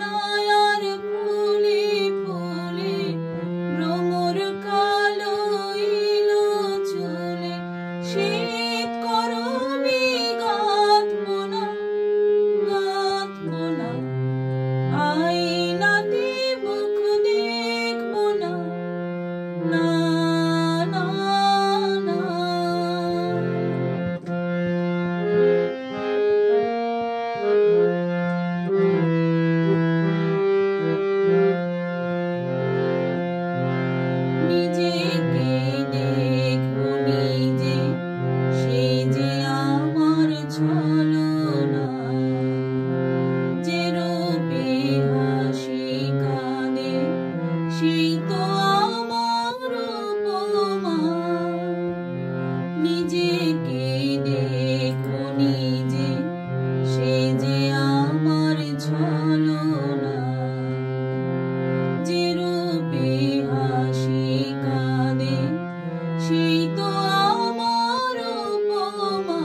না আর ফুলে ফুলে ভ্রমর কালো এলো চলে শীত করবি গাঁথবো না আয়নাতে মুখ দেখবো না না না না নিজেকে দেখবো নিজে সেই যে আমার ছলনা যে রূপে হাসি কাঁদে সেই তো আমার উপমা নিজেকে দেখবো নিজে সেই যে আমার ছলনা যে রূপে হাসি কাঁদে সেই তো আমার উপমা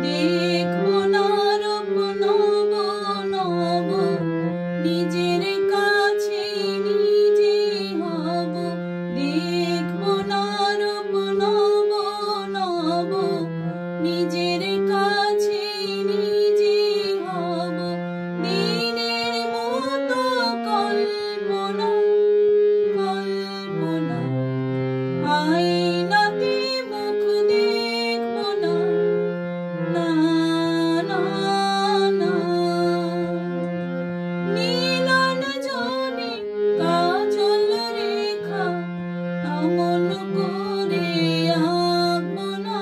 দেখবো না রূপ নব নব নিজের কাছে নিজে হব দেখবো না রূপ নব নব নিজের কাছে নিজে হব দিনের মতো কল্পনা কল্পনা আয়নাতে মুখ দেখবো না না না না নীলান জলে কাজল রেখা এমন করে আঁকবো না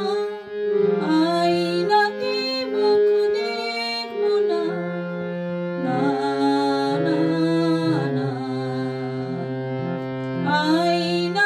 আয়নাতে মুখ দেখবো না না না না আয়না